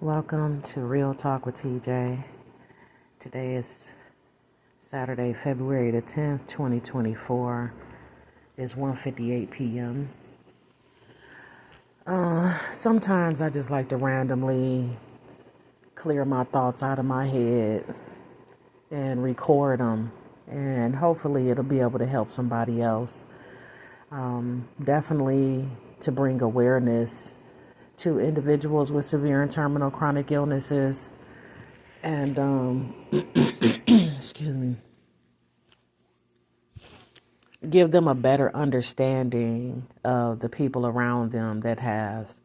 Welcome to Real Talk with TJ. Today is Saturday, February the 10th, 2024. It's 1:58 p.m. Sometimes I just like to randomly clear my thoughts out of my head and record them, and hopefully it'll be able to help somebody else. Definitely to bring awareness to individuals with severe and terminal chronic illnesses and excuse me, give them a better understanding of the people around them that has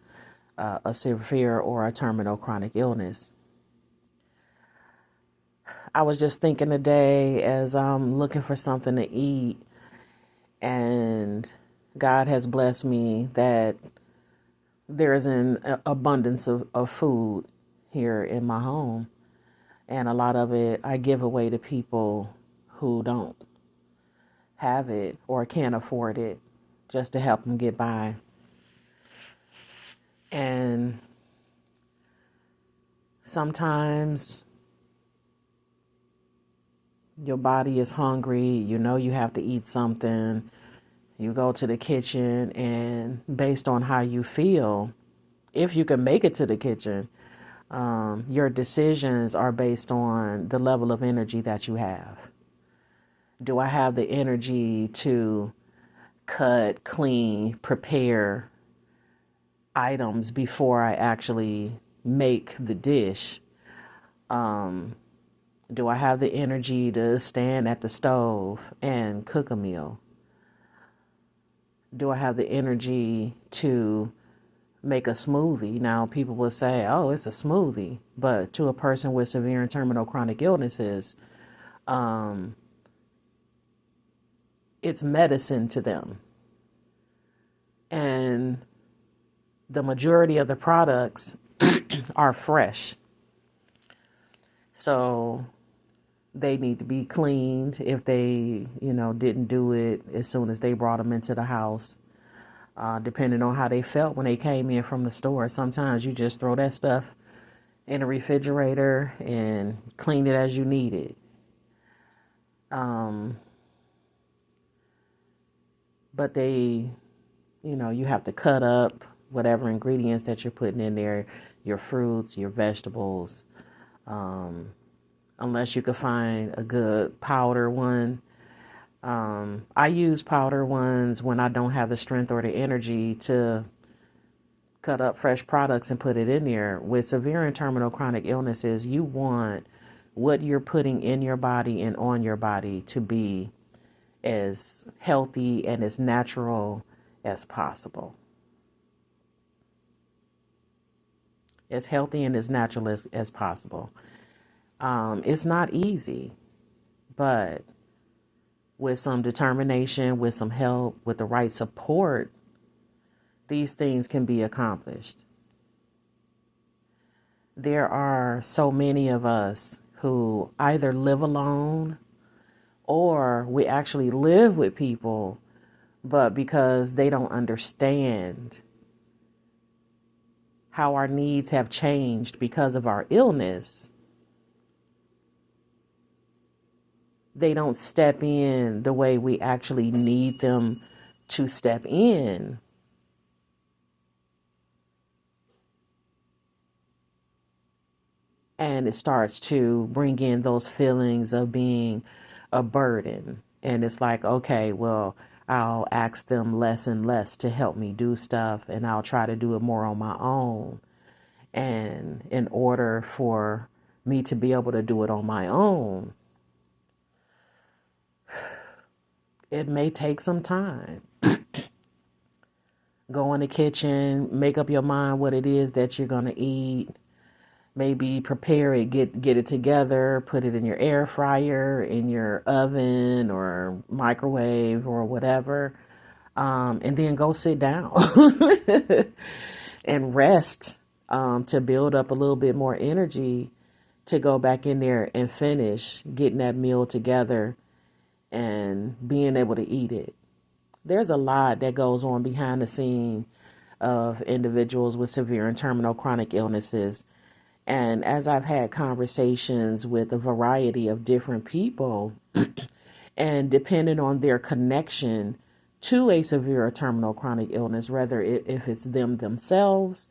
a severe or a terminal chronic illness. I was just thinking today as I'm looking for something to eat, and God has blessed me that there is an abundance of food here in my home, and a lot of it I give away to people who don't have it or can't afford it, just to help them get by. And sometimes your body is hungry, you know you have to eat something. You go to the kitchen, and based on how you feel, if you can make it to the kitchen, your decisions are based on the level of energy that you have. Do I have the energy to cut, clean, prepare items before I actually make the dish? Do I have the energy to stand at the stove and cook a meal? Do I have the energy to make a smoothie? Now, people will say, oh, it's a smoothie. But to a person with severe and terminal chronic illnesses, it's medicine to them. And the majority of the products are fresh. So they need to be cleaned if they, didn't do it as soon as they brought them into the house. Depending on how they felt when they came in from the store. Sometimes you just throw that stuff in the refrigerator and clean it as you need it. But they, you have to cut up whatever ingredients that you're putting in there, your fruits, your vegetables, unless you could find a good powder one. I use powder ones when I don't have the strength or the energy to cut up fresh products and put it in there. With severe and terminal chronic illnesses, you want what you're putting in your body and on your body to be as healthy and as natural as possible. As healthy and as natural as possible. It's not easy, but with some determination, with some help, with the right support, these things can be accomplished. There are so many of us who either live alone or we actually live with people, but because they don't understand how our needs have changed because of our illness, they don't step in the way we actually need them to step in. And it starts to bring in those feelings of being a burden. And it's like, okay, well, I'll ask them less and less to help me do stuff, and I'll try to do it more on my own. And in order for me to be able to do it on my own, it may take some time. Go in the kitchen, make up your mind what it is that you're going to eat. Maybe prepare it, get it together, put it in your air fryer, in your oven or microwave or whatever, and then go sit down and rest, to build up a little bit more energy to go back in there and finish getting that meal together and being able to eat it. There's a lot that goes on behind the scene of individuals with severe and terminal chronic illnesses. And as I've had conversations with a variety of different people, and depending on their connection to a severe or terminal chronic illness, whether if it's them themselves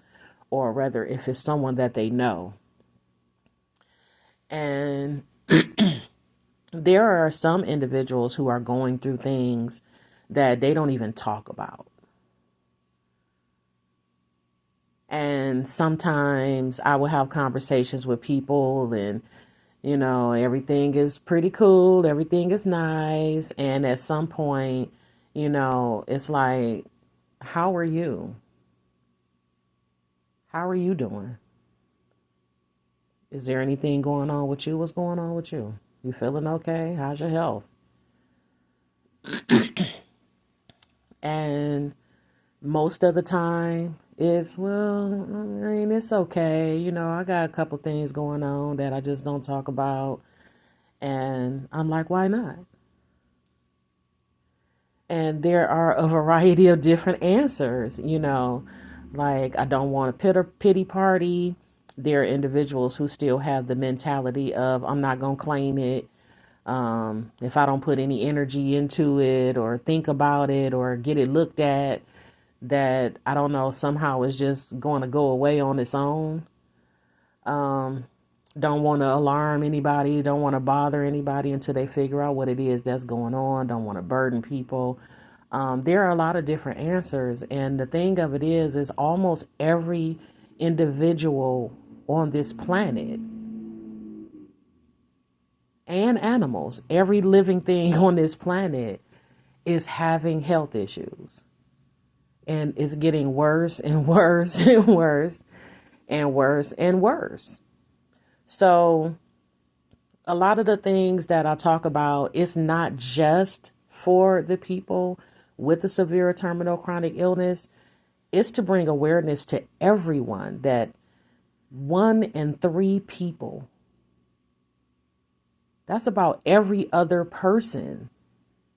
or whether if it's someone that they know. And there are some individuals who are going through things that they don't even talk about. And sometimes I will have conversations with people and, everything is pretty cool, everything is nice. And at some point, it's like, how are you? How are you doing? Is there anything going on with you? What's going on with you? You feeling okay? How's your health? And most of the time it's, well, I mean, it's okay. I got a couple things going on that I just don't talk about. And I'm like, why not? And there are a variety of different answers, like, I don't want a pity party. There are individuals who still have the mentality of, I'm not going to claim it. If I don't put any energy into it or think about it or get it looked at, that, I don't know, somehow it's just going to go away on its own. Don't want to alarm anybody, don't want to bother anybody until they figure out what it is that's going on, don't want to burden people. There are a lot of different answers. And the thing of it is almost every individual on this planet and animals, every living thing on this planet is having health issues. And it's getting worse and worse and worse and worse and worse. So a lot of the things that I talk about, it's not just for the people with the severe or terminal chronic illness. It's to bring awareness to everyone that 1 in 3 people, that's about every other person,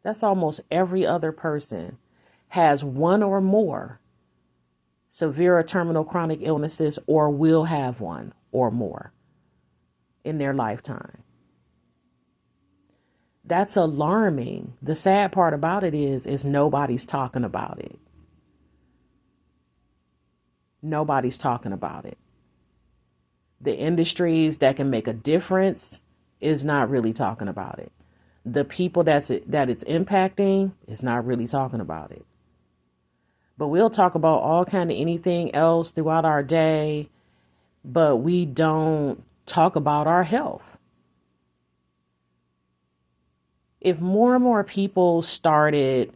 that's almost every other person, has one or more severe or terminal chronic illnesses or will have one or more in their lifetime. That's alarming. The sad part about it is nobody's talking about it. Nobody's talking about it. The industries that can make a difference is not really talking about it. The people that it's impacting is not really talking about it. But we'll talk about all kind of anything else throughout our day, but we don't talk about our health. If more and more people started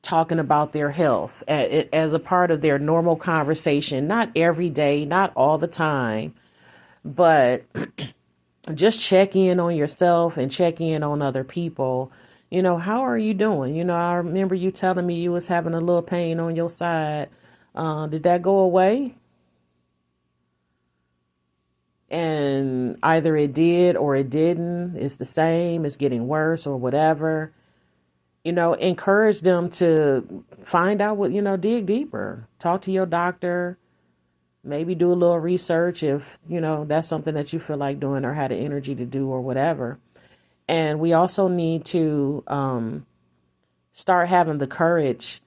talking about their health as a part of their normal conversation, not every day, not all the time, but just check in on yourself and check in on other people. How are you doing? I remember you telling me you was having a little pain on your side. Did that go away? And either it did or it didn't. It's the same, it's getting worse or whatever. Encourage them to find out what, dig deeper. Talk to your doctor. Maybe do a little research if, that's something that you feel like doing or had the energy to do or whatever. And we also need to start having the courage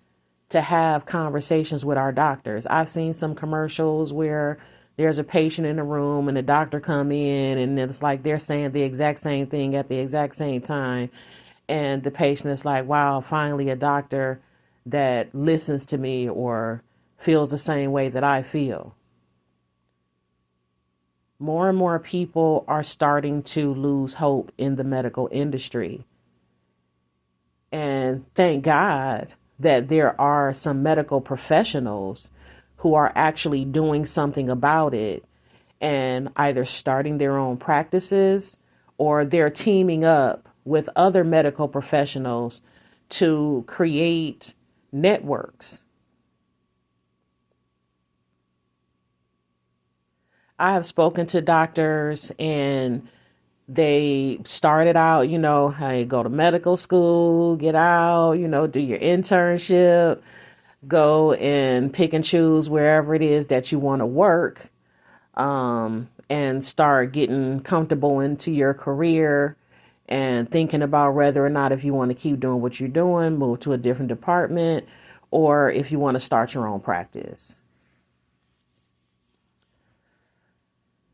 to have conversations with our doctors. I've seen some commercials where there's a patient in the room and the doctor come in and it's like they're saying the exact same thing at the exact same time. And the patient is like, wow, finally a doctor that listens to me or feels the same way that I feel. More and more people are starting to lose hope in the medical industry. And thank God that there are some medical professionals who are actually doing something about it and either starting their own practices or they're teaming up with other medical professionals to create networks. I have spoken to doctors and they started out, hey, go to medical school, get out, do your internship, go and pick and choose wherever it is that you want to work. and start getting comfortable into your career and thinking about whether or not if you want to keep doing what you're doing, move to a different department, or if you want to start your own practice.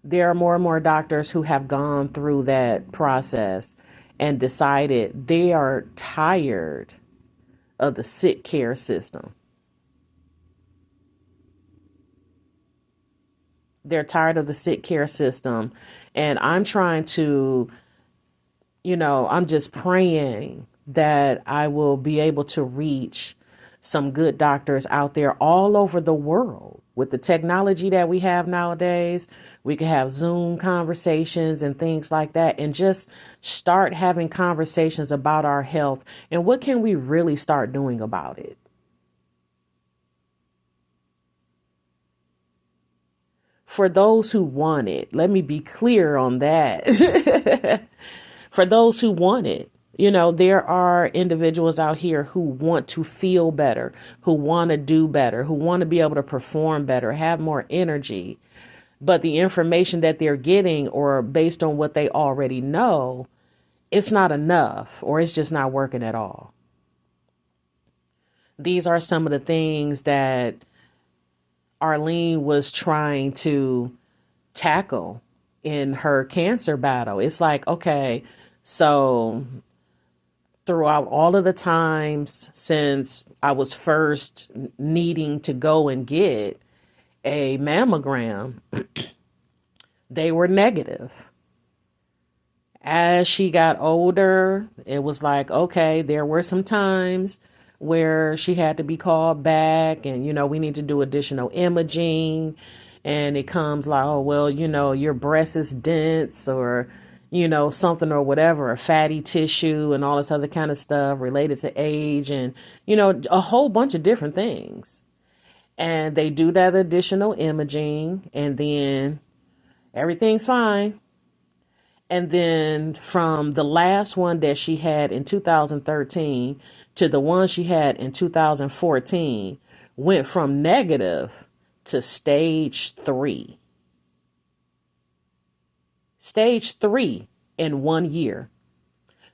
There are more and more doctors who have gone through that process and decided they are tired of the sick care system. They're tired of the sick care system. And I'm trying to, I'm just praying that I will be able to reach some good doctors out there all over the world. With the technology that we have nowadays, we can have Zoom conversations and things like that, and just start having conversations about our health and what can we really start doing about it. For those who want it, let me be clear on that. For those who want it, there are individuals out here who want to feel better, who want to do better, who want to be able to perform better, have more energy. But the information that they're getting, or based on what they already know, it's not enough, or it's just not working at all. These are some of the things that Arlene was trying to tackle in her cancer battle. It's like, okay, so throughout all of the times since I was first needing to go and get a mammogram, they were negative. As she got older, it was like, okay, there were some times where she had to be called back and, we need to do additional imaging. And it comes like, oh, well, your breast is dense, or, something or whatever, a fatty tissue and all this other kind of stuff related to age and, a whole bunch of different things. And they do that additional imaging and then everything's fine. And then from the last one that she had in 2013 to the one she had in 2014, went from negative to stage 3. Stage 3 in 1 year.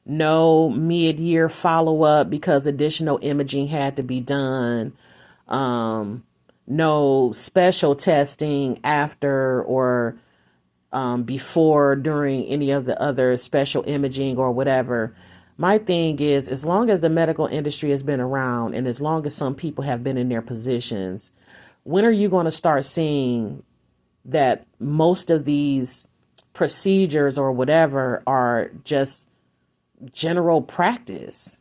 No mid-year follow-up because additional imaging had to be done. No special testing after or before, during any of the other special imaging or whatever. My thing is, as long as the medical industry has been around and as long as some people have been in their positions, when are you going to start seeing that most of these procedures or whatever are just general practice?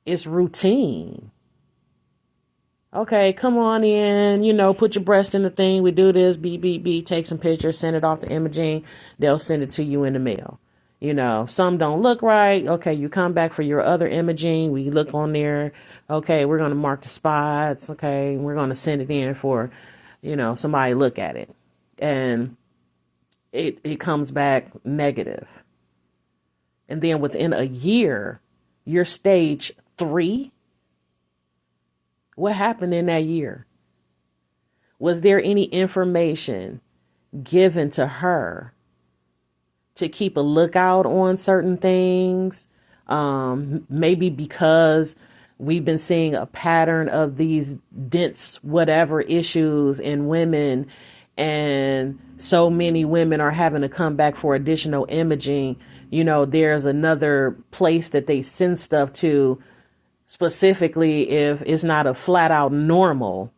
It's routine. Okay, come on in, put your breast in the thing. We do this, beep, beep, beep, take some pictures, send it off to imaging. They'll send it to you in the mail. Some don't look right. Okay, you come back for your other imaging. We look on there. Okay, we're going to mark the spots. Okay, we're going to send it in for, somebody look at it. And it comes back negative. And then within a year, you're stage 3. What happened in that year? Was there any information given to her to keep a lookout on certain things? Maybe because we've been seeing a pattern of these dense whatever issues in women, and so many women are having to come back for additional imaging. There's another place that they send stuff to, specifically if it's not a flat out normal.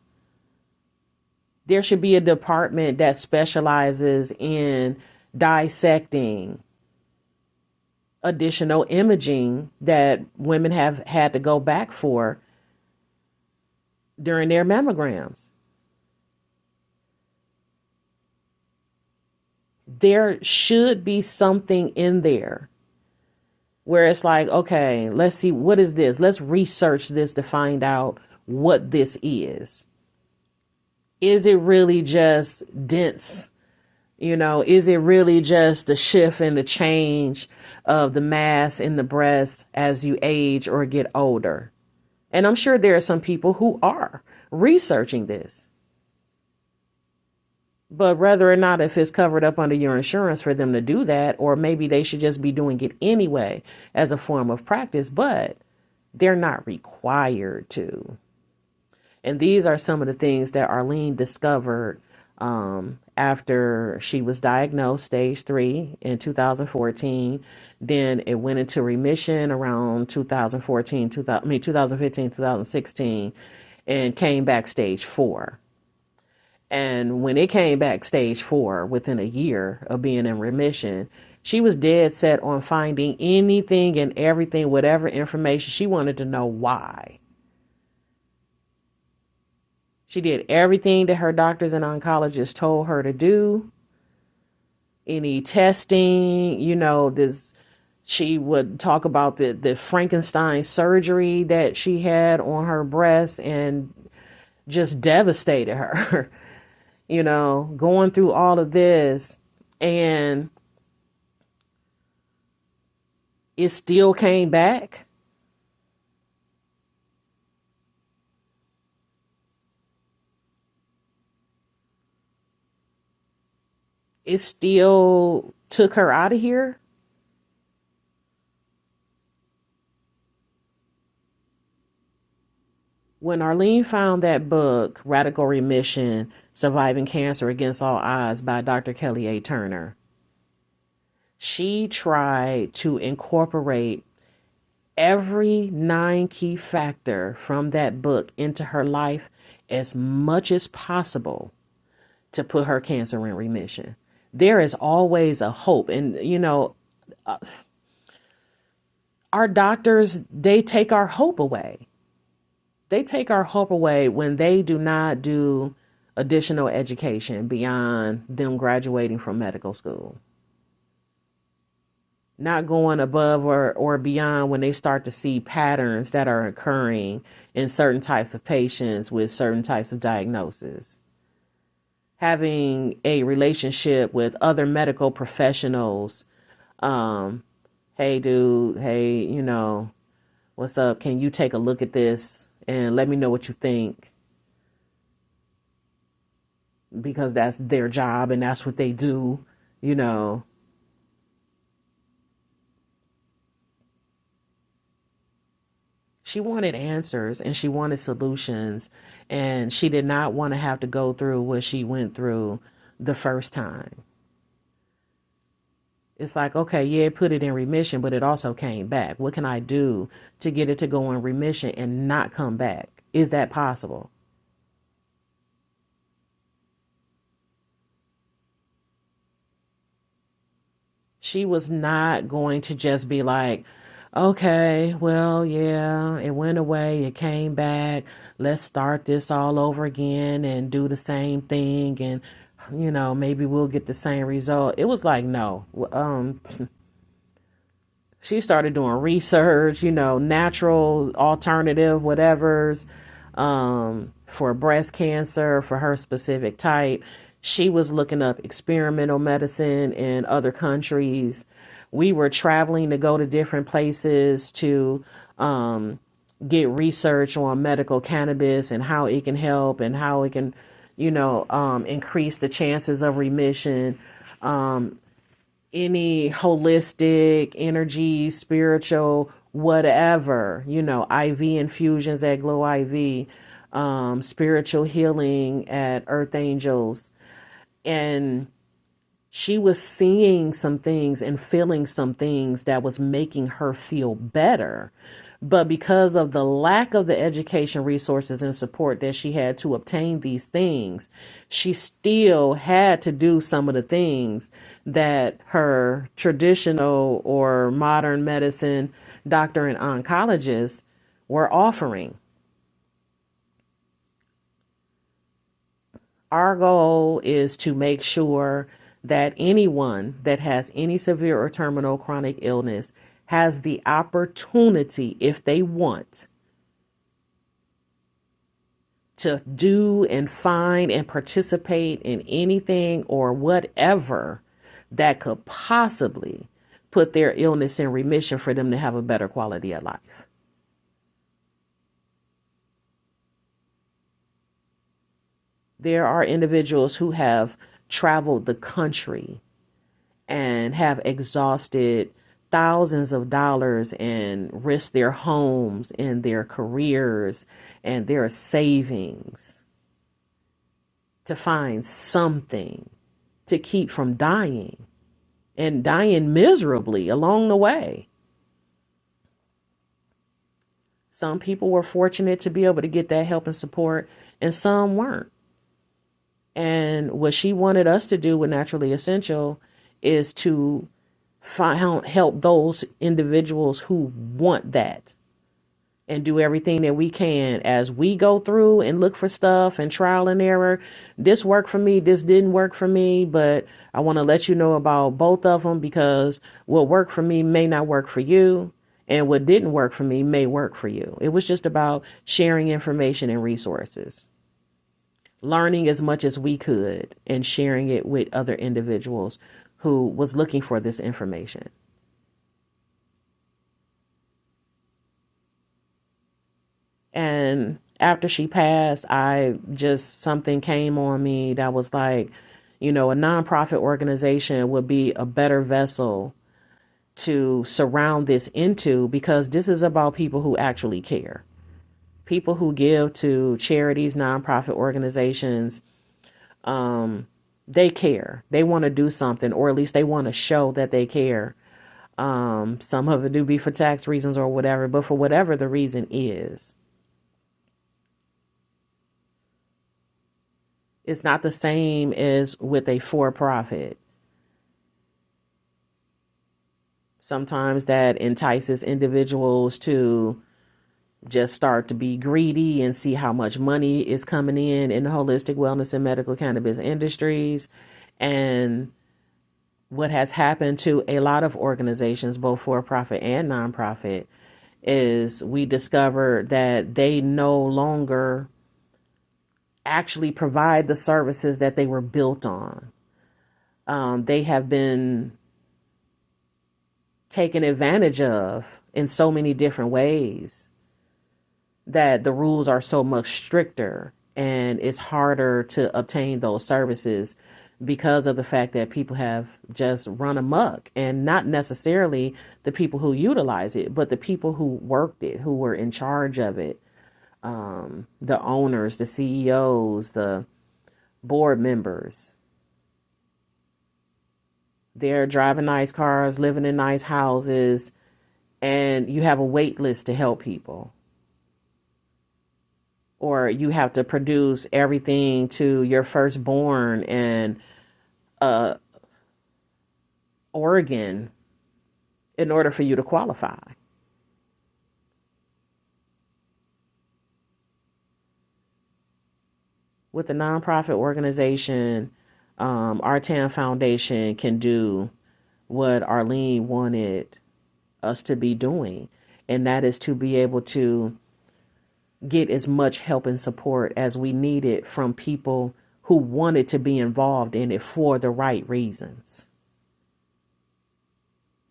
There should be a department that specializes in dissecting additional imaging that women have had to go back for during their mammograms. There should be something in there where it's like, okay, let's see, what is this? Let's research this to find out what this is. Is it really just dense? Is it really just the shift and the change of the mass in the breast as you age or get older? And I'm sure there are some people who are researching this. But whether or not if it's covered up under your insurance for them to do that, or maybe they should just be doing it anyway as a form of practice, but they're not required to. And these are some of the things that Arlene discovered after she was diagnosed stage 3 in 2014. Then it went into remission around 2014, 2015, 2016, and came back stage 4. And when it came back stage 4, within a year of being in remission, she was dead set on finding anything and everything, whatever information she wanted to know why. She did everything that her doctors and oncologists told her to do. Any testing, she would talk about the Frankenstein surgery that she had on her breast and just devastated her, going through all of this, and it still came back. It still took her out of here. When Arlene found that book, Radical Remission: Surviving Cancer Against All Odds by Dr. Kelly A. Turner, she tried to incorporate every 9 key factor from that book into her life as much as possible to put her cancer in remission. There is always a hope. And, our doctors, they take our hope away. They take our hope away when they do not do additional education beyond them graduating from medical school. Not going above or beyond when they start to see patterns that are occurring in certain types of patients with certain types of diagnoses. Having a relationship with other medical professionals. Hey, dude, hey, what's up? Can you take a look at this and let me know what you think? Because that's their job and that's what they do, She wanted answers and she wanted solutions, and she did not want to have to go through what she went through the first time. It's like, okay, yeah, put it in remission, but it also came back. What can I do to get it to go in remission and not come back? Is that possible? She was not going to just be like, okay, well, yeah, it went away, it came back. Let's start this all over again and do the same thing, and maybe we'll get the same result. It was like, no. She started doing research, natural, alternative, whatever's, for breast cancer, for her specific type. She was looking up experimental medicine in other countries. We were traveling to go to different places to get research on medical cannabis and how it can help and how it can, increase the chances of remission. Any holistic energy, spiritual, whatever, IV infusions at Glow IV, spiritual healing at Earth Angels. And she was seeing some things and feeling some things that was making her feel better. But because of the lack of the education, resources, and support that she had to obtain these things, she still had to do some of the things that her traditional or modern medicine doctor and oncologist were offering. Our goal is to make sure that anyone that has any severe or terminal chronic illness has the opportunity, if they want, to do and find and participate in anything or whatever that could possibly put their illness in remission for them to have a better quality of life. There are individuals who have traveled the country and have exhausted thousands of dollars and risked their homes and their careers and their savings to find something to keep from dying, and dying miserably along the way. Some people were fortunate to be able to get that help and support, and some weren't. And what she wanted us to do with Naturally Essential is to help those individuals who want that, and do everything that we can as we go through and look for stuff and trial and error. This worked for me, this didn't work for me, but I want to let you know about both of them, because what worked for me may not work for you, and what didn't work for me may work for you. It was just about sharing information and resources, learning as much as we could and sharing it with other individuals who was looking for this information. And after she passed, something came on me that was like, a nonprofit organization would be a better vessel to surround this into, because this is about people who actually care. People who give to charities, nonprofit organizations, they care. They want to do something, or at least they want to show that they care. Some of it do be for tax reasons or whatever, but for whatever the reason is, it's not the same as with a for-profit. Sometimes that entices individuals to just start to be greedy and see how much money is coming in the holistic wellness and medical cannabis industries. And what has happened to a lot of organizations, both for-profit and nonprofit, is we discovered that they no longer actually provide the services that they were built on. They have been taken advantage of in so many different ways that the rules are so much stricter, and it's harder to obtain those services because of the fact that people have just run amok, and not necessarily the people who utilize it, but the people who worked it, who were in charge of it. The owners, the CEOs, the board members. They're driving nice cars, living in nice houses, and you have a wait list to help people. Or you have to produce everything to your firstborn and organ in order for you to qualify. With the nonprofit organization, our TAM Foundation can do what Arlene wanted us to be doing, and that is to be able to get as much help and support as we needed from people who wanted to be involved in it for the right reasons.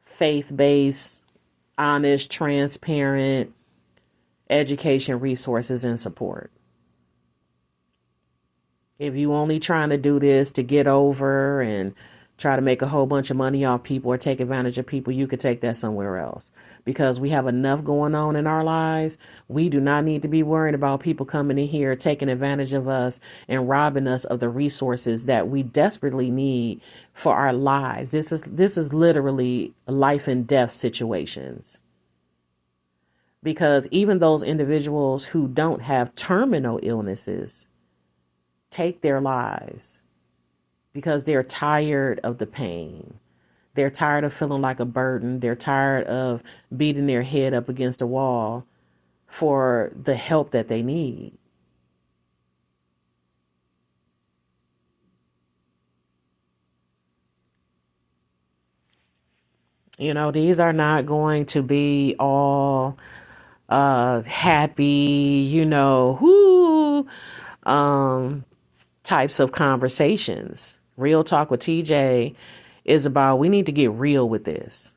Faith-based, honest, transparent education, resources, and support. If you only trying to do this to get over and try to make a whole bunch of money off people or take advantage of people, you could take that somewhere else, because we have enough going on in our lives. We do not need to be worried about people coming in here, taking advantage of us and robbing us of the resources that we desperately need for our lives. This is literally life and death situations. Because even those individuals who don't have terminal illnesses take their lives because they're tired of the pain. They're tired of feeling like a burden. They're tired of beating their head up against a wall for the help that they need. These are not going to be all happy, types of conversations. Real Talk with TJ is about, we need to get real with this.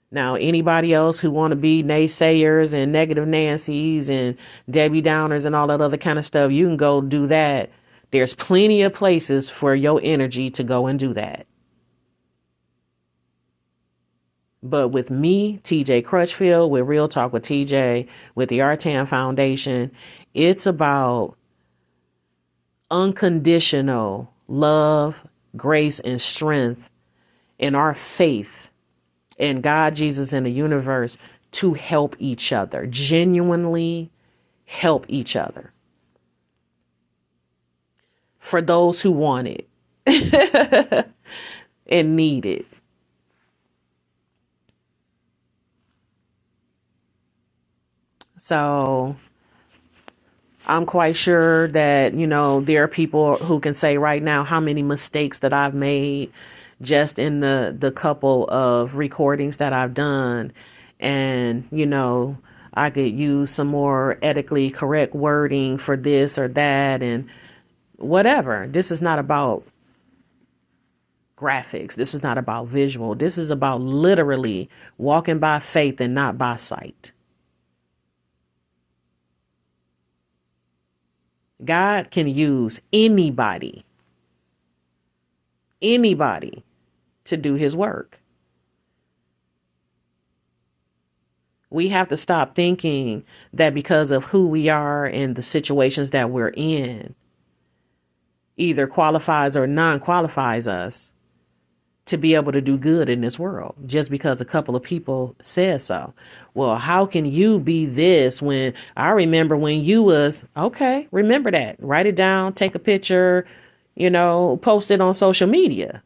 Now, anybody else who want to be naysayers and negative Nancy's and Debbie Downers and all that other kind of stuff, you can go do that There's plenty of places for your energy to go and do that. But with me, TJ Crutchfield, with Real Talk with TJ, with the Artan Foundation, it's about unconditional love, grace, and strength in our faith in God, Jesus, and the universe to help each other, genuinely help each other. For those who want it and need it. So I'm quite sure that, there are people who can say right now how many mistakes that I've made just in the couple of recordings that I've done. And, I could use some more ethically correct wording for this or that and whatever. This is not about graphics. This is not about visual. This is about literally walking by faith and not by sight. God can use anybody to do his work. We have to stop thinking that because of who we are and the situations that we're in, either qualifies or non-qualifies us to be able to do good in this world just because a couple of people said so. Well, how can you be this when I remember when you was okay? Remember that. Write it down, take a picture, post it on social media.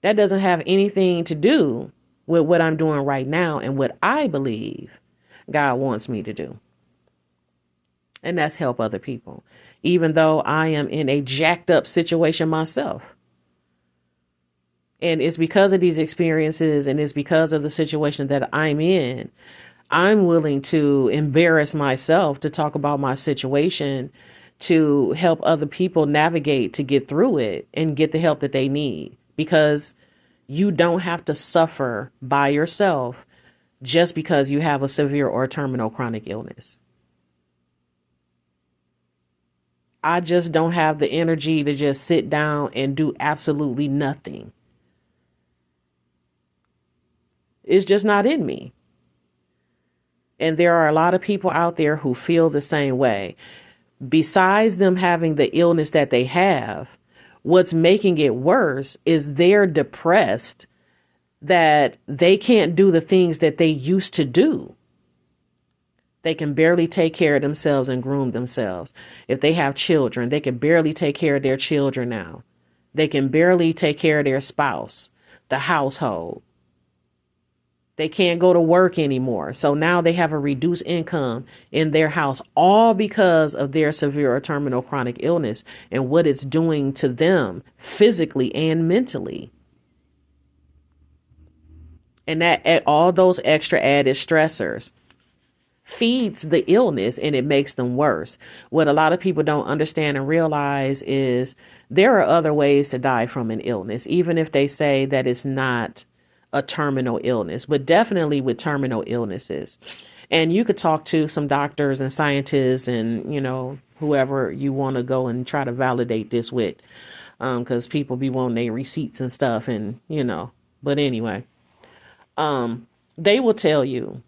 That doesn't have anything to do with what I'm doing right now and what I believe God wants me to do. And that's help other people, even though I am in a jacked up situation myself. And it's because of these experiences and it's because of the situation that I'm in, I'm willing to embarrass myself to talk about my situation to help other people navigate to get through it and get the help that they need. Because you don't have to suffer by yourself just because you have a severe or terminal chronic illness. I just don't have the energy to just sit down and do absolutely nothing. It's just not in me. And there are a lot of people out there who feel the same way. Besides them having the illness that they have, what's making it worse is they're depressed that they can't do the things that they used to do. They can barely take care of themselves and groom themselves. If they have children, they can barely take care of their children now. They can barely take care of their spouse, the household. They can't go to work anymore. So now they have a reduced income in their house, all because of their severe or terminal chronic illness and what it's doing to them physically and mentally. And that all those extra added stressors feeds the illness and it makes them worse. What a lot of people don't understand and realize is there are other ways to die from an illness, even if they say that it's not a terminal illness, but definitely with terminal illnesses. And you could talk to some doctors and scientists and, whoever you want to go and try to validate this with, because people be wanting their receipts and stuff and, but anyway, they will tell you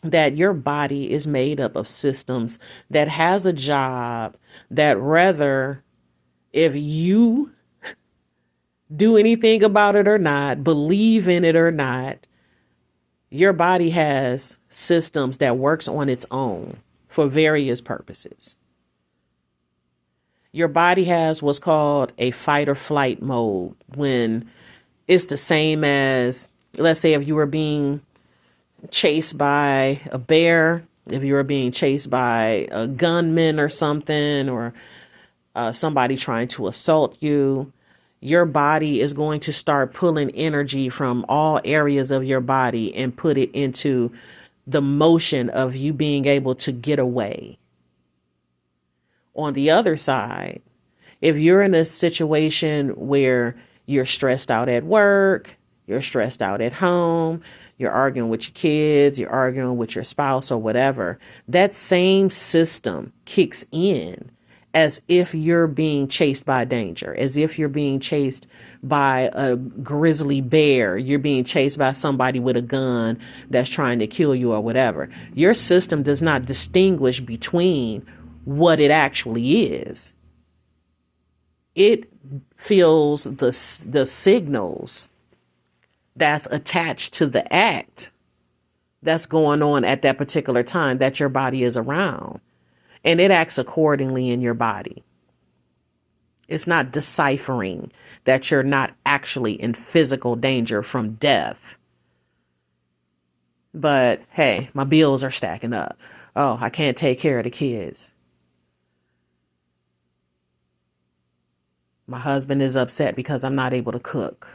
that your body is made up of systems that has a job that whether if you do anything about it or not, believe in it or not, your body has systems that works on its own for various purposes. Your body has what's called a fight or flight mode when it's the same as, let's say, if you were being chased by a bear, if you were being chased by a gunman or something, or somebody trying to assault you, your body is going to start pulling energy from all areas of your body and put it into the motion of you being able to get away. On the other side, if you're in a situation where you're stressed out at work, you're stressed out at home, you're arguing with your kids, you're arguing with your spouse or whatever, that same system kicks in as if you're being chased by danger, as if you're being chased by a grizzly bear, you're being chased by somebody with a gun that's trying to kill you or whatever. Your system does not distinguish between what it actually is. It feels the signals that's attached to the act that's going on at that particular time that your body is around. And it acts accordingly in your body. It's not deciphering that you're not actually in physical danger from death. But hey, my bills are stacking up. Oh, I can't take care of the kids. My husband is upset because I'm not able to cook.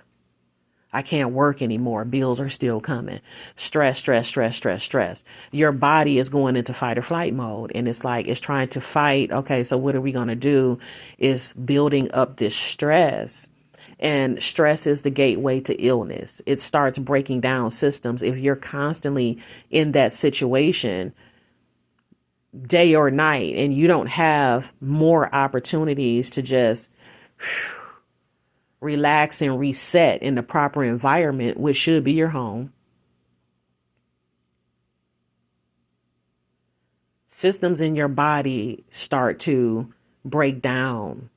I can't work anymore. Bills are still coming. Stress, stress, stress, stress, stress. Your body is going into fight or flight mode. And it's like, it's trying to fight. Okay, so what are we going to do? Is building up this stress. And stress is the gateway to illness. It starts breaking down systems. If you're constantly in that situation, day or night, and you don't have more opportunities to just relax and reset in the proper environment, which should be your home. Systems in your body start to break down,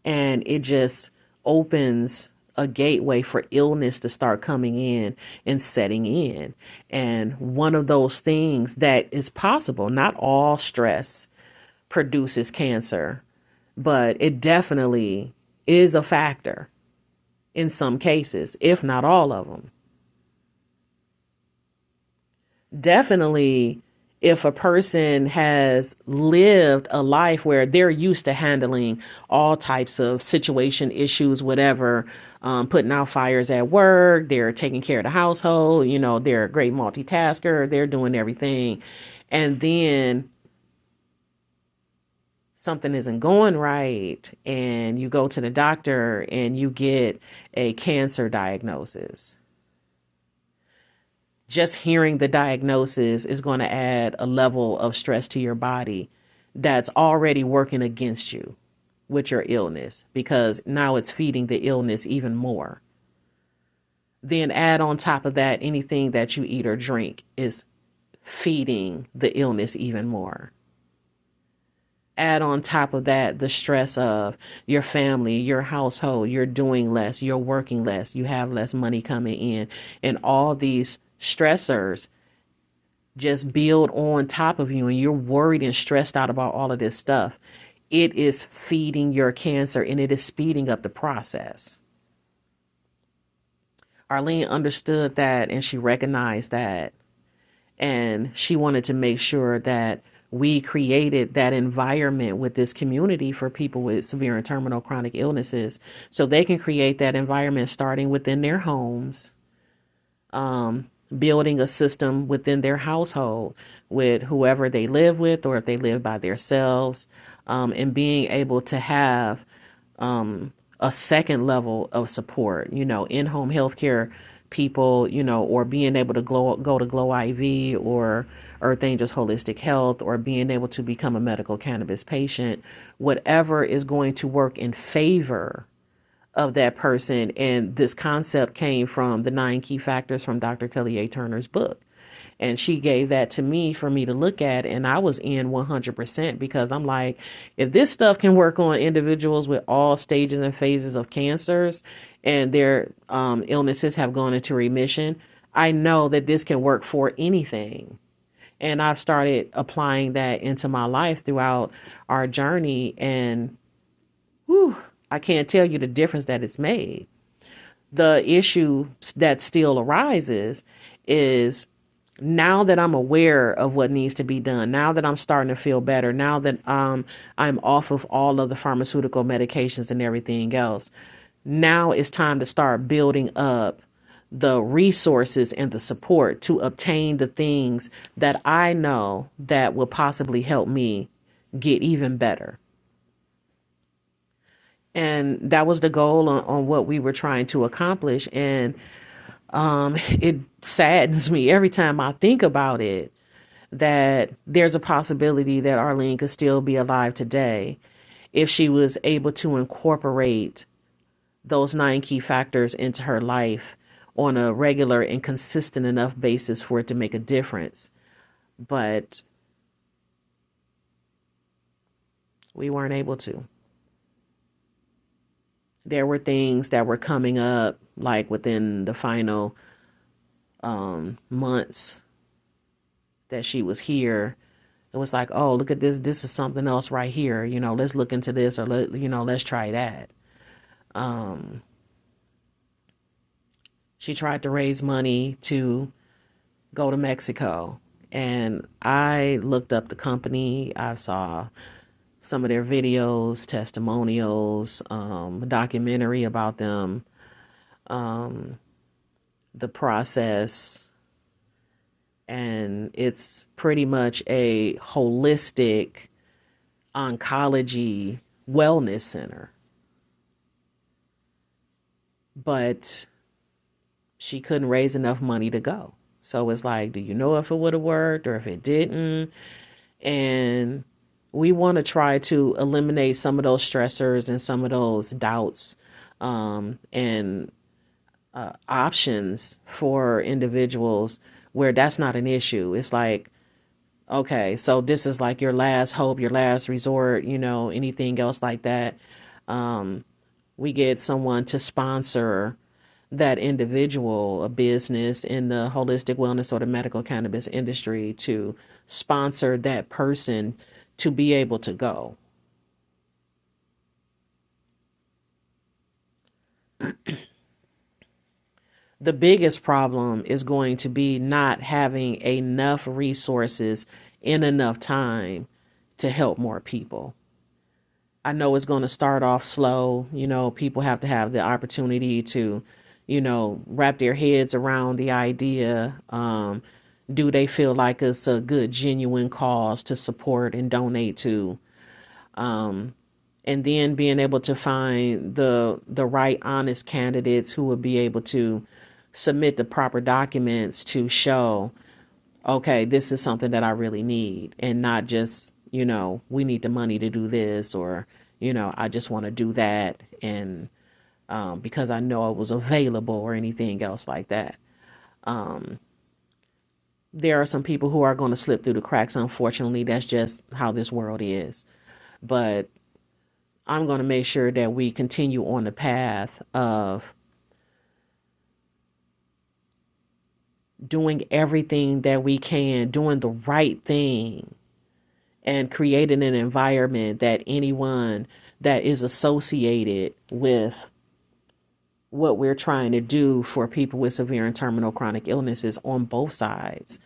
and it just opens a gateway for illness to start coming in and setting in. And one of those things that is possible, not all stress produces cancer, but it definitely is a factor in some cases, if not all of them. Definitely, if a person has lived a life where they're used to handling all types of situation, issues, whatever, putting out fires at work, they're taking care of the household, they're a great multitasker, they're doing everything. And then something isn't going right, and you go to the doctor and you get a cancer diagnosis. Just hearing the diagnosis is going to add a level of stress to your body that's already working against you with your illness, because now it's feeding the illness even more. Then add on top of that, anything that you eat or drink is feeding the illness even more. Add on top of that the stress of your family, your household, you're doing less, you're working less, you have less money coming in, and all these stressors just build on top of you, and you're worried and stressed out about all of this stuff. It is feeding your cancer, and it is speeding up the process. Arlene understood that, and she recognized that, and she wanted to make sure that we created that environment with this community for people with severe and terminal chronic illnesses, so they can create that environment starting within their homes, building a system within their household with whoever they live with, or if they live by themselves, and being able to have a second level of support, in-home healthcare people, or being able to go to Glow IV or Earth Angels Holistic Health, or being able to become a medical cannabis patient, whatever is going to work in favor of that person. And this concept came from the 9 Key Factors from Dr. Kelly A. Turner's book. And she gave that to me for me to look at. And I was in 100%, because I'm like, if this stuff can work on individuals with all stages and phases of cancers, and their illnesses have gone into remission, I know that this can work for anything. And I've started applying that into my life throughout our journey. And I can't tell you the difference that it's made. The issue that still arises is, now that I'm aware of what needs to be done, now that I'm starting to feel better, now that I'm off of all of the pharmaceutical medications and everything else, now it's time to start building up the resources and the support to obtain the things that I know that will possibly help me get even better. And that was the goal on what we were trying to accomplish. And it saddens me every time I think about it, that there's a possibility that Arlene could still be alive today if she was able to incorporate those 9 key factors into her life on a regular and consistent enough basis for it to make a difference. But we weren't able to. There were things that were coming up like within the final months that she was here. It was like, oh, look at this. This is something else right here. Let's look into this, or let's try that. She tried to raise money to go to Mexico. And I looked up the company. I saw some of their videos, testimonials, a documentary about them, the process. And it's pretty much a holistic oncology wellness center. But she couldn't raise enough money to go. So it's like, do you know if it would have worked or if it didn't? And we want to try to eliminate some of those stressors and some of those doubts and options for individuals where that's not an issue. It's like, okay, so this is like your last hope, your last resort, anything else like that. We get someone to sponsor that individual, a business in the holistic wellness or the medical cannabis industry, to sponsor that person to be able to go. The biggest problem is going to be not having enough resources in enough time to help more people. I know it's going to start off slow. People have to have the opportunity to, wrap their heads around the idea. Do they feel like it's a good, genuine cause to support and donate to? And then being able to find the right, honest candidates who will be able to submit the proper documents to show, okay, this is something that I really need, and not just, we need the money to do this, or, I just want to do that. And because I know it was available or anything else like that. There are some people who are going to slip through the cracks. Unfortunately, that's just how this world is. But I'm going to make sure that we continue on the path of doing everything that we can, doing the right thing, and creating an environment that anyone that is associated with what we're trying to do for people with severe and terminal chronic illnesses on both sides,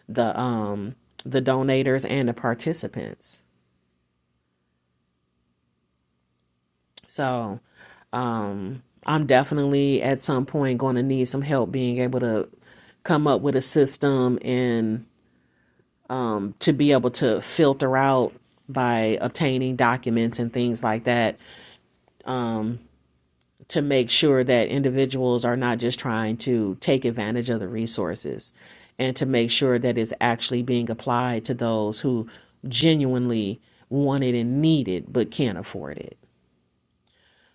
the donators and the participants. So I'm definitely at some point going to need some help being able to come up with a system and to be able to filter out by obtaining documents and things like that, to make sure that individuals are not just trying to take advantage of the resources, and to make sure that it's actually being applied to those who genuinely want it and need it but can't afford it.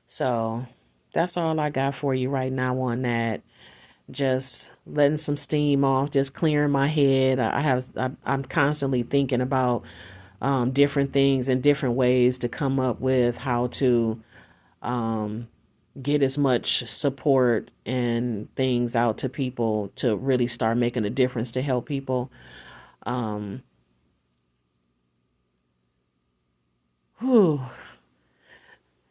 So that's all I got for you right now on that. Just letting some steam off, just clearing my head. I'm constantly thinking about different things and different ways to come up with how to get as much support and things out to people to really start making a difference to help people. Whew.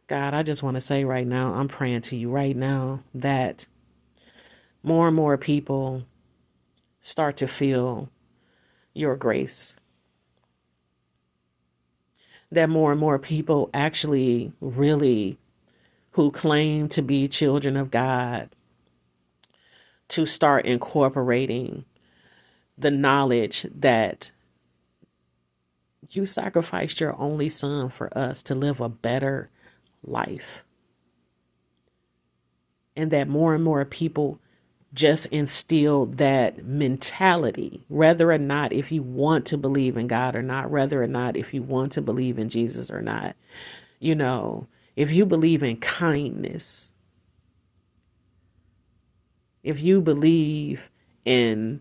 God, I just want to say right now, I'm praying to you right now that more and more people start to feel your grace. That more and more people actually really, who claim to be children of God, to start incorporating the knowledge that you sacrificed your only son for us to live a better life. And that more and more people just instill that mentality, whether or not if you want to believe in God or not, whether or not if you want to believe in Jesus or not. You know, if you believe in kindness, if you believe in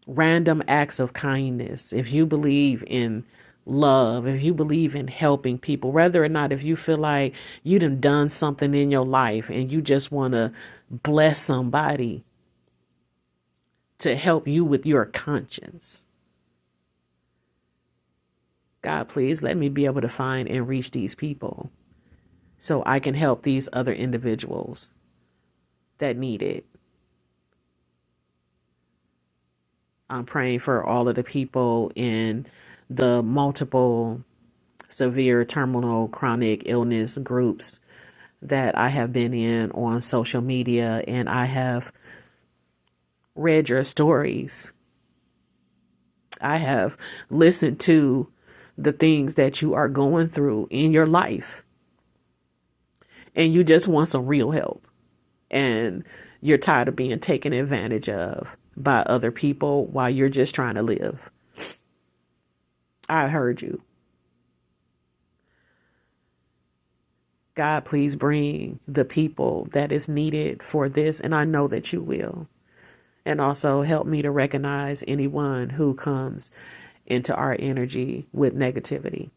random acts of kindness, if you believe in love, if you believe in helping people, whether or not if you feel like you done something in your life and you just want to bless somebody to help you with your conscience. God, please let me be able to find and reach these people so I can help these other individuals that need it. I'm praying for all of the people in the multiple severe terminal chronic illness groups that I have been in on social media, and I have read your stories. I have listened to the things that you are going through in your life, and you just want some real help, and you're tired of being taken advantage of by other people while you're just trying to live. I heard you. God, please bring the people that is needed for this, and I know that you will. And also help me to recognize anyone who comes into our energy with negativity.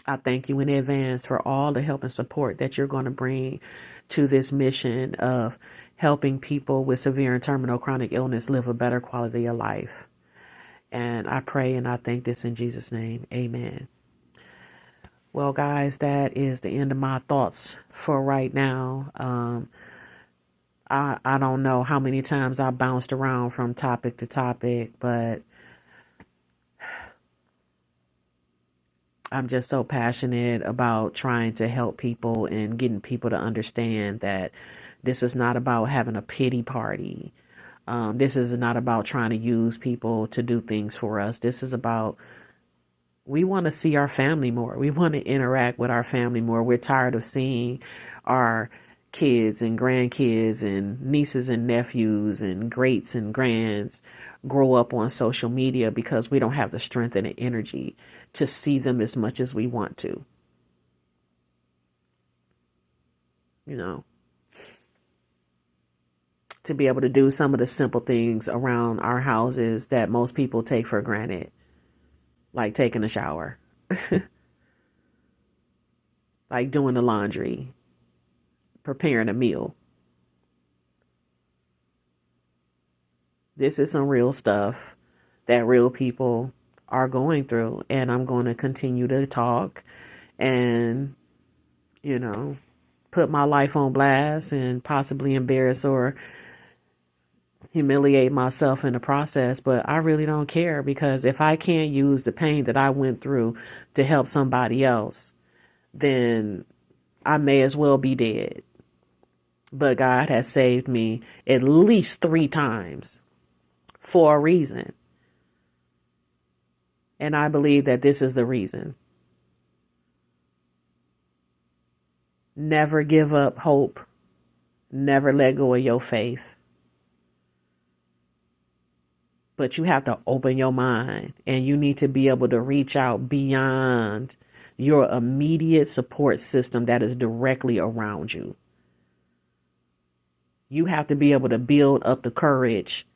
I thank you in advance for all the help and support that you're going to bring to this mission of helping people with severe and terminal chronic illness live a better quality of life. And I pray and I thank this in Jesus' name. Amen. Well, guys, that is the end of my thoughts for right now. I don't know how many times I bounced around from topic to topic, but I'm just so passionate about trying to help people and getting people to understand that this is not about having a pity party. This is not about trying to use people to do things for us. This is about, we want to see our family more. We want to interact with our family more. We're tired of seeing our kids and grandkids and nieces and nephews and greats and grands grow up on social media because we don't have the strength and the energy to see them as much as we want to. You know, to be able to do some of the simple things around our houses that most people take for granted, like taking a shower, like doing the laundry, preparing a meal. This is some real stuff that real people are going through. And I'm going to continue to talk and, you know, put my life on blast and possibly embarrass or humiliate myself in the process. But I really don't care, because if I can't use the pain that I went through to help somebody else, then I may as well be dead. But God has saved me at least 3 times for a reason. And I believe that this is the reason. Never give up hope. Never let go of your faith. But you have to open your mind, and you need to be able to reach out beyond your immediate support system that is directly around you. You have to be able to build up the courage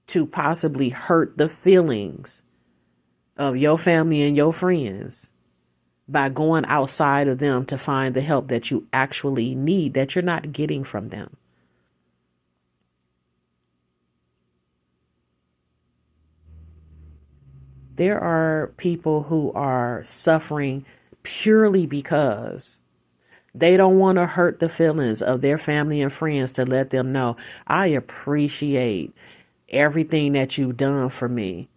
to possibly hurt the feelings of your family and your friends by going outside of them to find the help that you actually need, that you're not getting from them. There are people who are suffering purely because they don't want to hurt the feelings of their family and friends, to let them know, I appreciate everything that you've done for me,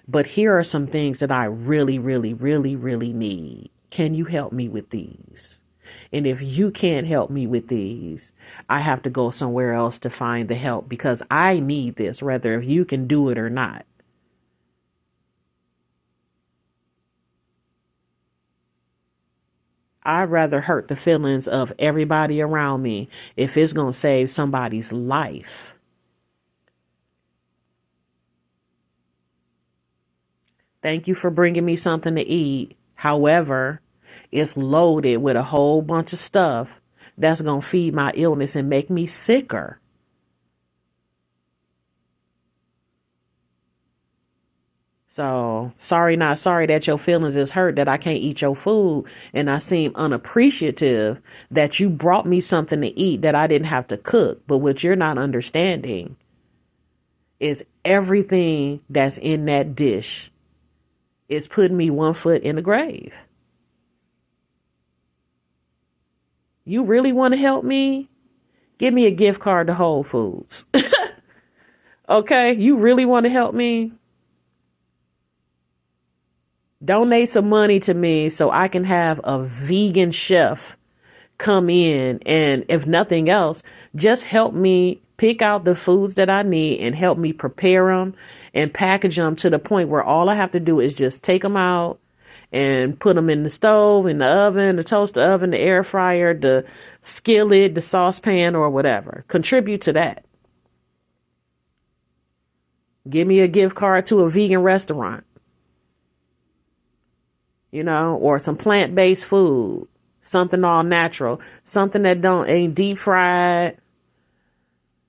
but here are some things that I really, really, really, really need. Can you help me with these? And if you can't help me with these, I have to go somewhere else to find the help, because I need this, whether if you can do it or not. I'd rather hurt the feelings of everybody around me if it's going to save somebody's life. Thank you for bringing me something to eat. However, it's loaded with a whole bunch of stuff that's going to feed my illness and make me sicker. So sorry, not sorry that your feelings is hurt that I can't eat your food and I seem unappreciative that you brought me something to eat that I didn't have to cook. But what you're not understanding is everything that's in that dish is putting me 1 foot in the grave. You really want to help me? Give me a gift card to Whole Foods. Okay, you really want to help me? Donate some money to me so I can have a vegan chef come in, and if nothing else, just help me pick out the foods that I need and help me prepare them and package them to the point where all I have to do is just take them out and put them in the stove, in the oven, the toaster oven, the air fryer, the skillet, the saucepan, or whatever. Contribute to that. Give me a gift card to a vegan restaurant, or some plant-based food, something all natural, something that ain't deep fried,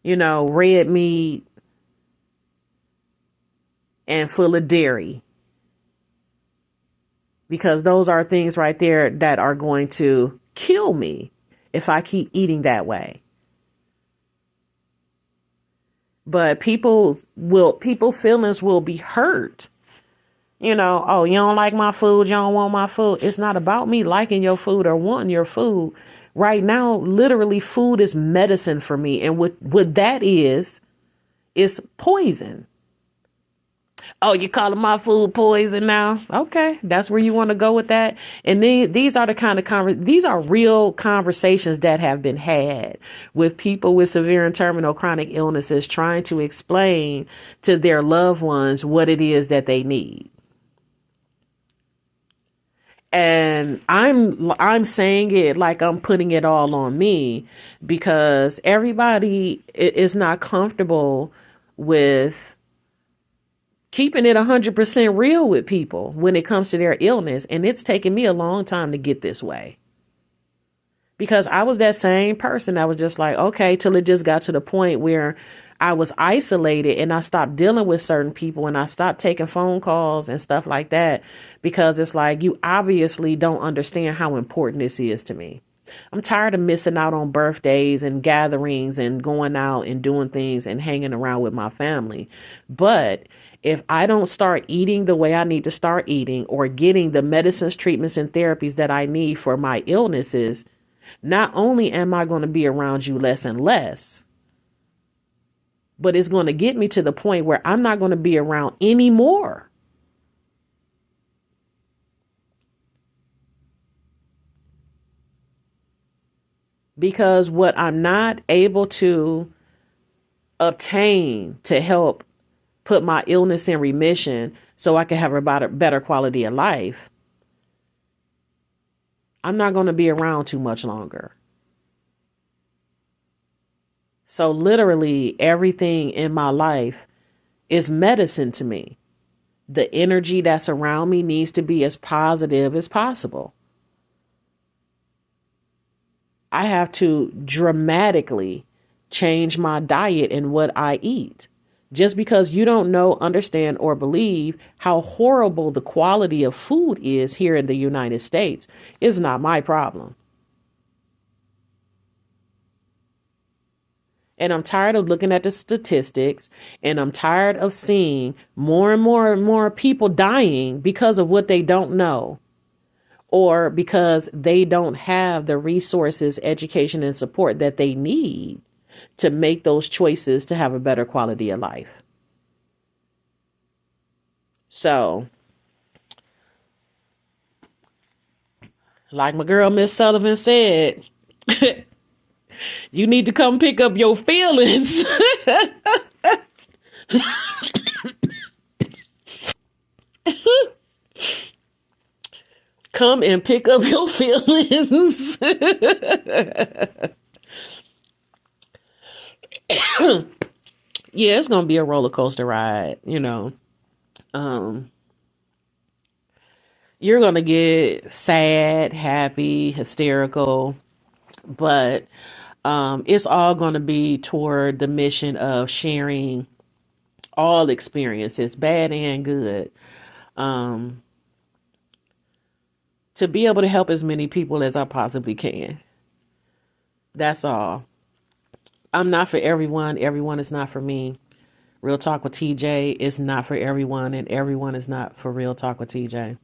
red meat and full of dairy. Because those are things right there that are going to kill me if I keep eating that way. But people's feelings will be hurt. Oh, you don't like my food, you don't want my food. It's not about me liking your food or wanting your food. Right now, literally, food is medicine for me. And what that is poison. Oh, you calling my food poison now? Okay, that's where you want to go with that. And then these are the kind of these are real conversations that have been had with people with severe and terminal chronic illnesses trying to explain to their loved ones what it is that they need. And I'm saying it like I'm putting it all on me because everybody is not comfortable with keeping it 100% real with people when it comes to their illness. And it's taken me a long time to get this way. Because I was that same person that was just like, okay, till it just got to the point where I was isolated and I stopped dealing with certain people and I stopped taking phone calls and stuff like that. Because it's like, you obviously don't understand how important this is to me. I'm tired of missing out on birthdays and gatherings and going out and doing things and hanging around with my family. But if I don't start eating the way I need to start eating or getting the medicines, treatments, and therapies that I need for my illnesses, not only am I going to be around you less and less, but it's going to get me to the point where I'm not going to be around anymore. Because what I'm not able to obtain to help put my illness in remission so I can have a better quality of life, I'm not going to be around too much longer. So literally everything in my life is medicine to me. The energy that's around me needs to be as positive as possible. I have to dramatically change my diet and what I eat. Just because you don't know, understand, or believe how horrible the quality of food is here in the United States is not my problem. And I'm tired of looking at the statistics, and I'm tired of seeing more and more and more people dying because of what they don't know, or because they don't have the resources, education, and support that they need to make those choices to have a better quality of life. So, like my girl Miss Sullivan said, you need to come pick up your feelings. Come and pick up your feelings. Yeah, it's going to be a roller coaster ride, You're going to get sad, happy, hysterical, but it's all going to be toward the mission of sharing all experiences, bad and good, um, to be able to help as many people as I possibly can. That's all. I'm not for everyone. Everyone is not for me. Real Talk with TJ is not for everyone, and everyone is not for Real Talk with TJ.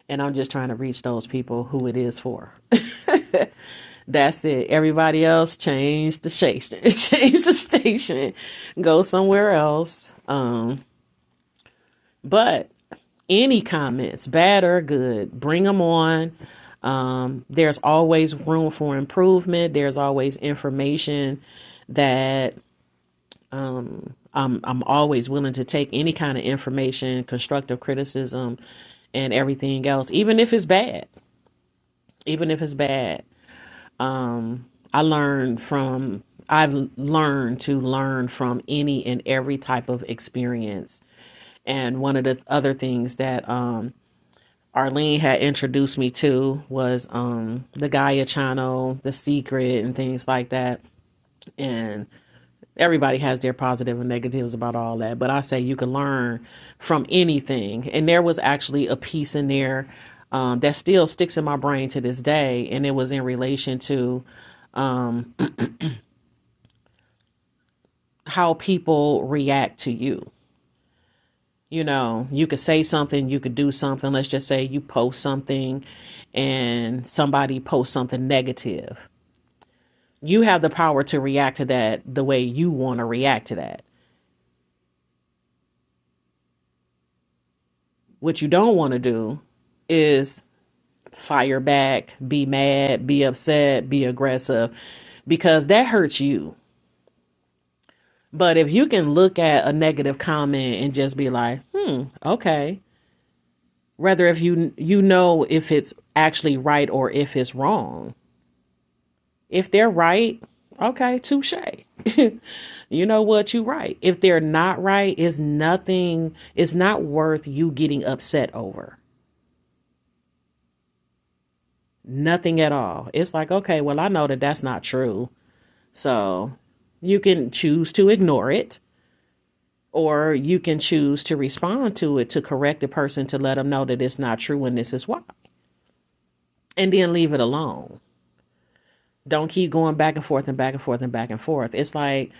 And I'm just trying to reach those people who it is for. That's it. Everybody else, change the station. Change the station. Go somewhere else. But any comments, bad or good, bring them on. There's always room for improvement. There's always information that I'm always willing to take any kind of information, constructive criticism, and everything else, even if it's bad. Even if it's bad. I've learned to learn from any and every type of experience. And one of the other things that Arlene had introduced me to was the Gaia channel, The Secret, and things like that. And everybody has their positive and negatives about all that, but I say you can learn from anything. And there was actually a piece in there that still sticks in my brain to this day, and it was in relation to um, how people react to you. You know, you could say something, you could do something. Let's just say you post something and somebody posts something negative. You have the power to react to that the way you want to react to that. What you don't want to do is fire back, be mad, be upset, be aggressive, because that hurts you. But if you can look at a negative comment and just be like, okay, rather if you know if it's actually right or if it's wrong. If they're right, okay, touche. You know what, you right. If they're not right, it's not worth you getting upset over. Nothing at all. It's like, okay, well, I know that that's not true. So you can choose to ignore it, or you can choose to respond to it to correct the person to let them know that it's not true and this is why. And then leave it alone. Don't keep going back and forth and back and forth and back and forth. It's like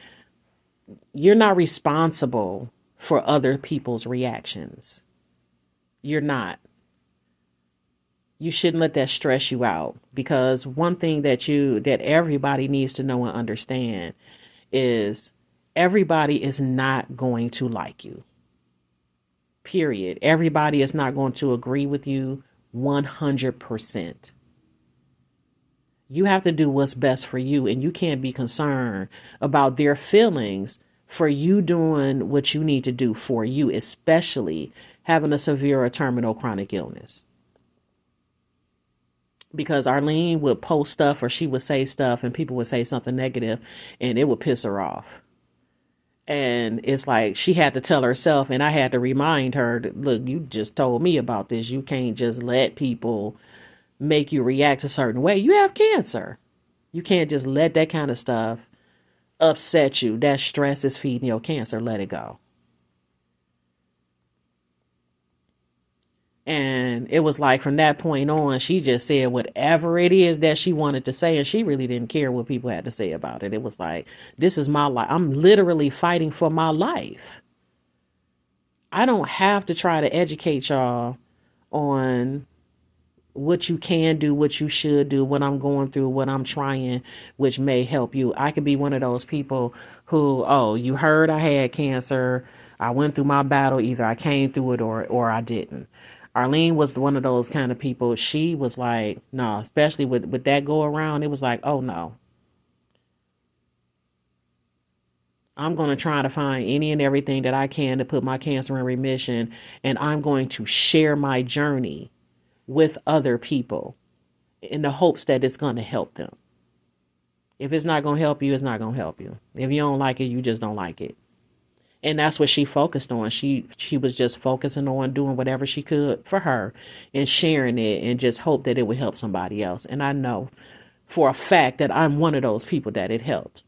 you're not responsible for other people's reactions. You're not. You shouldn't let that stress you out, because one thing that everybody needs to know and understand is everybody is not going to like you. Period. Everybody is not going to agree with you 100%. You have to do what's best for you, and you can't be concerned about their feelings for you doing what you need to do for you, especially having a severe or terminal chronic illness. Because Arlene would post stuff or she would say stuff and people would say something negative and it would piss her off. And it's like she had to tell herself, and I had to remind her that, look, you just told me about this. You can't just let people make you react a certain way. You have cancer. You can't just let that kind of stuff upset you. That stress is feeding your cancer. Let it go. And it was like from that point on, she just said whatever it is that she wanted to say. And she really didn't care what people had to say about it. It was like, this is my life. I'm literally fighting for my life. I don't have to try to educate y'all on what you can do, what you should do, what I'm going through, what I'm trying, which may help you. I could be one of those people who, oh, you heard I had cancer. I went through my battle. Either I came through it or I didn't. Arlene was one of those kind of people. She was like, no, especially with that go around, it was like, oh no. I'm going to try to find any and everything that I can to put my cancer in remission, and I'm going to share my journey with other people in the hopes that it's going to help them. If it's not going to help you, it's not going to help you. If you don't like it, you just don't like it. And that's what she focused on. She was just focusing on doing whatever she could for her and sharing it and just hope that it would help somebody else. And I know for a fact that I'm one of those people that it helped.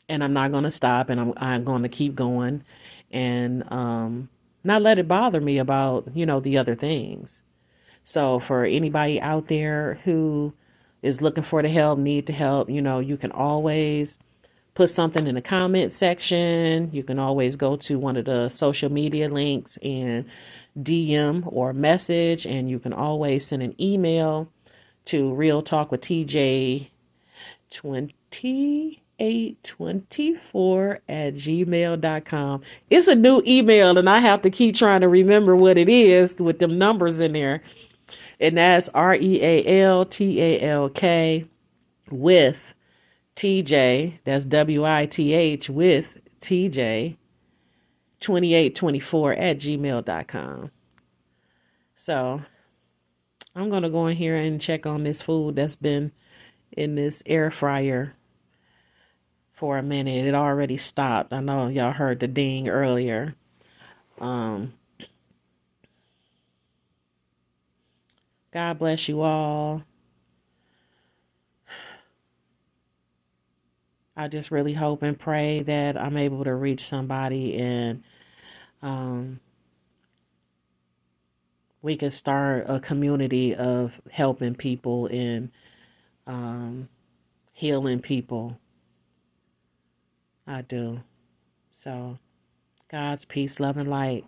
And I'm not going to stop, and I'm going to keep going and not let it bother me about, the other things. So for anybody out there who is looking for the help, need to help, you can always put something in the comment section. You can always go to one of the social media links and DM or message, and you can always send an email to Real Talk with TJ 2824@gmail.com. It's a new email, and I have to keep trying to remember what it is with them numbers in there. And that's REALTALK with TJ, that's WITH with TJ 2824@gmail.com. So I'm going to go in here and check on this food that's been in this air fryer for a minute. It already stopped. I know y'all heard the ding earlier. God bless you all. I just really hope and pray that I'm able to reach somebody, and we could start a community of helping people and healing people. I do. So, God's peace, love, and light.